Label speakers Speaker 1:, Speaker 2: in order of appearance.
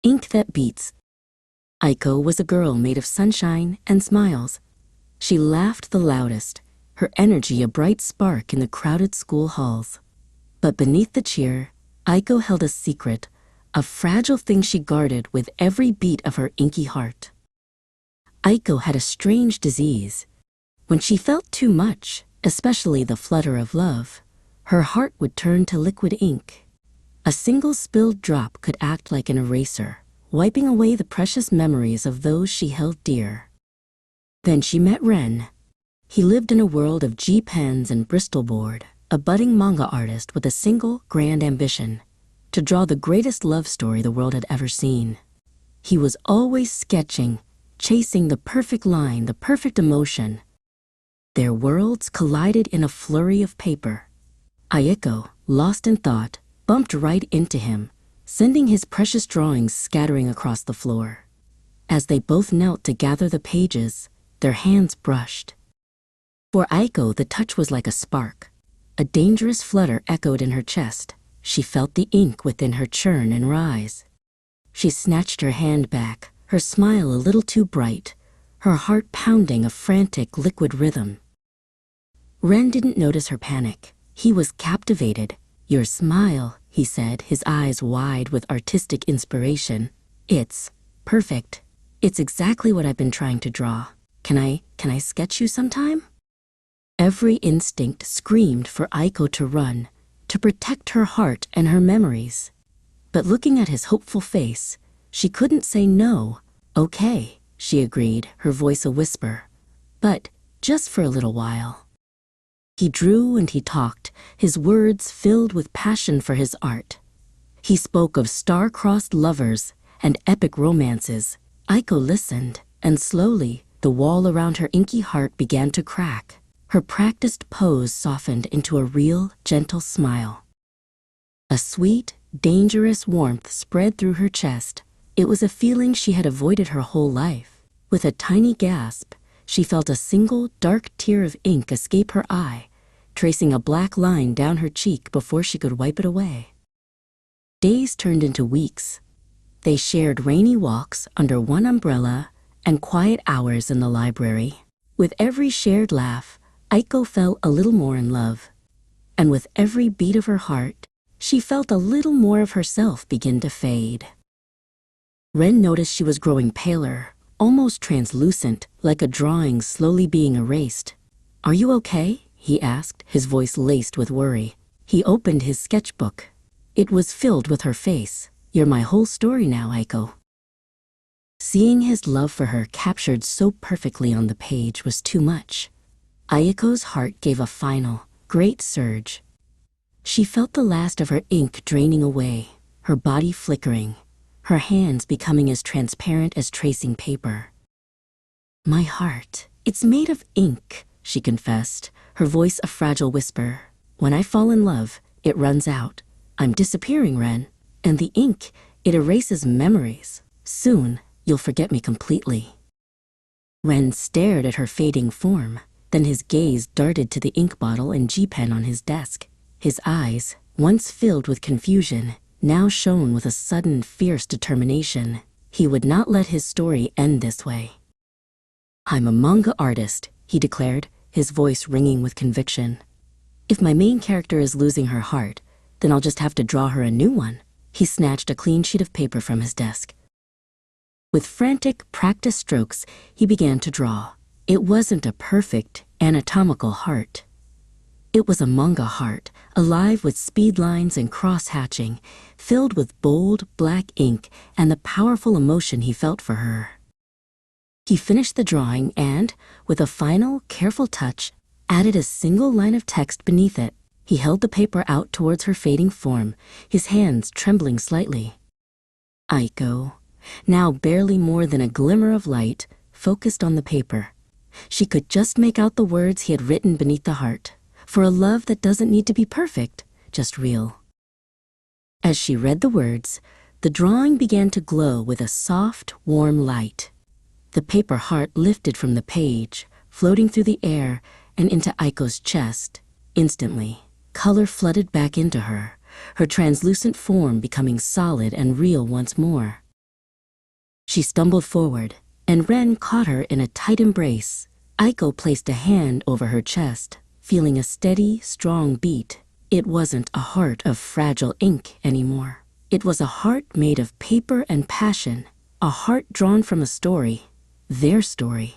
Speaker 1: Ink that beats. Aiko was a girl made of sunshine and smiles. She laughed the loudest, her energy a bright spark in the crowded school halls. But beneath the cheer, Aiko held a secret, a fragile thing she guarded with every beat of her inky heart. Aiko had a strange disease. When she felt too much, especially the flutter of love, her heart would turn to liquid ink. A single spilled drop could act like an eraser, wiping away the precious memories of those she held dear. Then she met Ren. He lived in a world of G-pens and Bristol board, a budding manga artist with a single grand ambition: to draw the greatest love story the world had ever seen. He was always sketching, chasing the perfect line, the perfect emotion. Their worlds collided in a flurry of paper. Aiko, lost in thought, bumped right into him, sending his precious drawings scattering across the floor. As they both knelt to gather the pages, their hands brushed. For Aiko, the touch was like a spark. A dangerous flutter echoed in her chest. She felt the ink within her churn and rise. She snatched her hand back, her smile a little too bright, her heart pounding a frantic liquid rhythm. Ren didn't notice her panic. He was captivated. "Your smile," he said, his eyes wide with artistic inspiration. "It's perfect. It's exactly what I've been trying to draw. Can I sketch you sometime?" Every instinct screamed for Aiko to run, to protect her heart and her memories. But looking at his hopeful face, she couldn't say no. "Okay," she agreed, her voice a whisper. "But just for a little while." He drew and he talked, his words filled with passion for his art. He spoke of star-crossed lovers and epic romances. Aiko listened, and slowly, the wall around her inky heart began to crack. Her practiced pose softened into a real, gentle smile. A sweet, dangerous warmth spread through her chest. It was a feeling she had avoided her whole life. With a tiny gasp, she felt a single, dark tear of ink escape her eye, tracing a black line down her cheek before she could wipe it away. Days turned into weeks. They shared rainy walks under one umbrella and quiet hours in the library. With every shared laugh, Aiko fell a little more in love. And with every beat of her heart, she felt a little more of herself begin to fade. Ren noticed she was growing paler, almost translucent, like a drawing slowly being erased. "Are you okay?" he asked, his voice laced with worry. He opened his sketchbook. It was filled with her face. "You're my whole story now, Aiko." Seeing his love for her captured so perfectly on the page was too much. Aiko's heart gave a final, great surge. She felt the last of her ink draining away, her body flickering, her hands becoming as transparent as tracing paper. "My heart, it's made of ink," she confessed, her voice a fragile whisper. "When I fall in love, it runs out. I'm disappearing, Ren. And the ink, it erases memories. Soon, you'll forget me completely." Ren stared at her fading form. Then his gaze darted to the ink bottle and G-pen on his desk. His eyes, once filled with confusion, now shone with a sudden, fierce determination. He would not let his story end this way. "I'm a manga artist," he declared, his voice ringing with conviction. "If my main character is losing her heart, then I'll just have to draw her a new one." He snatched a clean sheet of paper from his desk. With frantic, practiced strokes, he began to draw. It wasn't a perfect, anatomical heart. It was a manga heart, alive with speed lines and cross-hatching, filled with bold, black ink and the powerful emotion he felt for her. He finished the drawing and, with a final, careful touch, added a single line of text beneath it. He held the paper out towards her fading form, his hands trembling slightly. Aiko, now barely more than a glimmer of light, focused on the paper. She could just make out the words he had written beneath the heart. "For a love that doesn't need to be perfect, just real." As she read the words, the drawing began to glow with a soft, warm light. The paper heart lifted from the page, floating through the air and into Aiko's chest. Instantly, color flooded back into her, her translucent form becoming solid and real once more. She stumbled forward, and Ren caught her in a tight embrace. Aiko placed a hand over her chest, feeling a steady, strong beat. It wasn't a heart of fragile ink anymore. It was a heart made of paper and passion, a heart drawn from a story, their story.